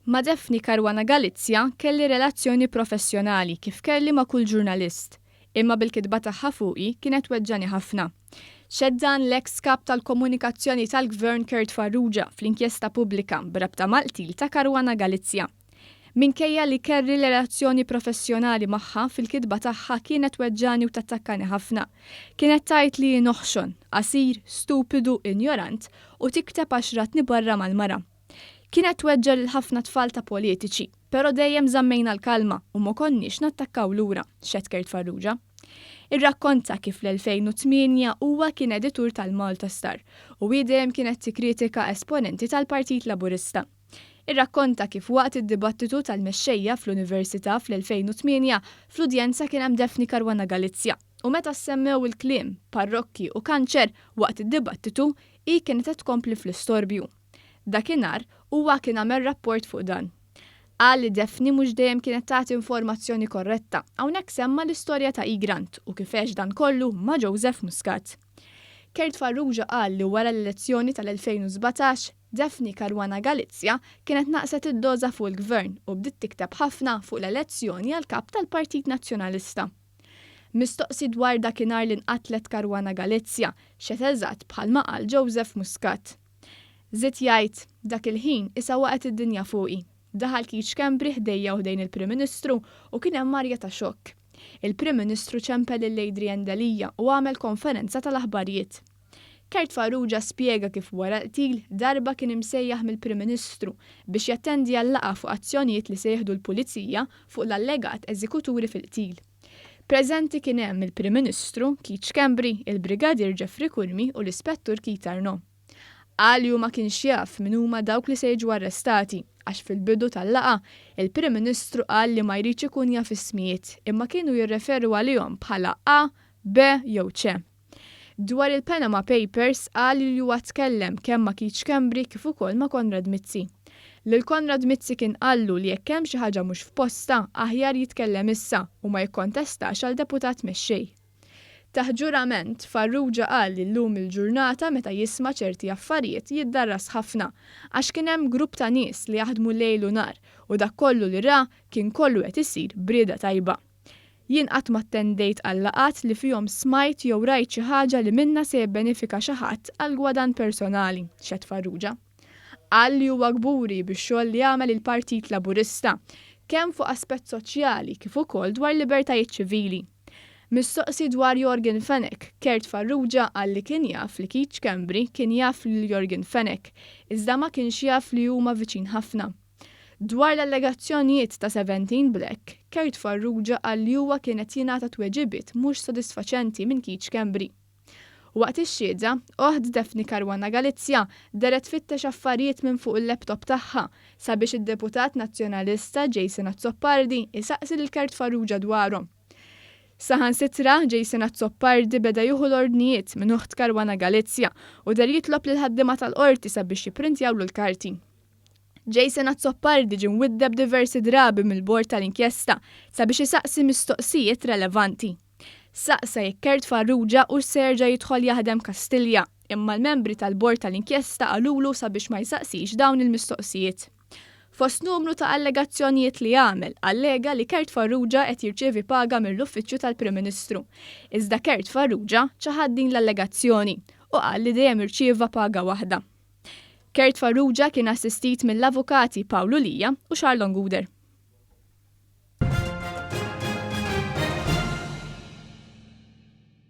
Ma' Defni Caruana Galizia kelli relazzjoni professjonali kif kelli ma' kull ġurnalist, imma bil-kidba tagħha fuqi kienet weġġani ħafna. Xeddan l-ex kap tal-komunikazzjoni tal-Gvern Kurt Farrugia fl-inkjesta pubblika b'rabta mal-qtil ta' Caruana Galizia. Minkejja li kelli relazzjoni professjonali magħha fil-kidba tagħha kienet weġġani u tattakkani ħafna. Kienet tajt li noħxon, qasir, stupidu, ignorant u tikteb għaxratni barra mal-mara. Kienet weġġa lil ħafna tfal ta' politiċi, però dejjem żammejna l-kalma u ma konniex nattakkaw lura, xedt Kurt Farrugia. Irrakkonta kif l-2008 huwa kien editur tal-Malta Star u dejjem kienet tikkritika esponenti tal-Partit Laburista. Irrakkonta kif waqt id-dibattitu tal-mexxejja fl-Università fl-2008 fl-udjenza kien hemm Defni Caruana Galizia u meta semmew il-kliem parrokki u kanċer waqt id-dibattitu hi kienet qed tkompli fl-istorbju. Dakinhar huwa kien għamel rapport fuq dan. Qal li Defni mhux dejjem kienet tagħti informazzjoni korretta, hawnhekk semma l-istorja ta' Grant u kifex dan kollu ma' Joseph Muscat. Kurt Farrugia qal li wara l-elezzjoni tal-2017 Defni Caruana Galizia kienet naqset id-doża fuq il-gvern u bdiet tikteb ħafna fuq l-elezzjoni għal kap tal-Partit Nazzjonalista. Mistoqsi dwar dakinhar li nqatlet Caruana Galizia x'qed eżatt bħalma qal Joseph Muscat. Żied jgħid dak il-ħin isa waqgħet id-dinja fuqi. Daħal kiċ Kembri ħdejja u ħdejn il-Prim Ministru u kien hemm marja ta' xokk. Il-Prim Ministru ċempel il-Adrian Dalija u għamel konferenza tal-aħbarijiet. Kurt Farrugia spjega kif wara l-qtil darba kien imsejjaħ mill-Prim Ministru biex jattendi għall-laqgħa fuq azzjonijiet li se jieħdu l-Pulizija fuq l-allegat eżekuturi fil-qtil. Preżenti kien hemm il-Prim Ministru, Kiċ Kembri, il-Brigadier Jeffrey Kurmi u l-Ispettur Keith Arnaud. Qal ma kienx jaf min huma dawk li se jiġu arrestati għax fil-bidu tal-laqa il-Prim Ministru qal li ma jridx ikun jaf ismijiet imma kienu jirreferu għalihom bħala A, B jew C. Dwar il-Panama Papers qal li huwa tkellem kemm ma' Kiċ Kembri kif ukoll ma' Konrad Mizzi. Lil Konrad Mizzi kien qallu li jekk hemm xi ħaġa mhux f'posta aħjar jitkellem issa u ma jikkontestax għal deputat mexxej. Taħġurament, Farrugia qal li llum il-ġurnata meta jisma' ċerti affarijiet jiddarras ħafna għax kien hemm grupp ta' nies li jaħdmu lejl u nar u dak kollu li ra kien kollu qed isir brieda tajba. Jien qatt ma attendejt għal laqat li fihom smajt jew rajt xi ħaġa li minnha se jibbenefika xi ħadd għal gwadan personali, xedt Farrugia. Qal li huwa gburi bix-xogħol li jagħmel il-Partit Laburista kemm fuq aspett soċjali kif ukoll dwar libertajiet ċivili. Mistoqsi dwar Jorgen Fenech, Kurt Farrugia qal li kien jaf li Kiċ Kembri kien jaf li Jorgen Fenech, iżda ma kienx jaf li huma viċin ħafna. Dwar l-allegazzjonijiet ta' 17 Black, Kurt Farrugia qal li huwa kienet jingħata tweġibiet mhux sodisfaċenti minn Kiċ Kembri. Waqt ix-xhieda, oħd Defni Caruana Galizia deret fittex affarijiet minn fuq il-laptop tagħha sabiex id-deputat nazzjonalista Jason Azzopardi isaqsi lil Kurt Farrugia dwarhom. Saħansitra Jason Azzopardi beda jieħu l-ordnijiet minn uħt Caruana Galizia u der jitlob lil ħaddiema tal-qorti sabiex jipprintjawlu l-karti. Jason Azzopardi ġie mwiddeb diversi drabi mill-bord tal-inkjesta sabiex isaqsi mistoqsijiet relevanti. Saqsa jekk Kurt Farrugia u serġa' jidħol jaħdem Kastilja, imma l-membri tal-bord tal-inkjesta qalulu sabiex ma jsaqsix dawn il-mistoqsijiet. Fost numru ta' allegazzjonijiet li għamel, allega li Kurt Farrugia qed jirċievi paga mill-Uffiċċju tal-Prim Ministru. Iżda Kurt Farrugia ċaħad din l-allegazzjoni u qal li dejjem irċieva paga waħda. Kurt Farrugia kien assistit mill-avukati Paolo Lija u Charlon Guder.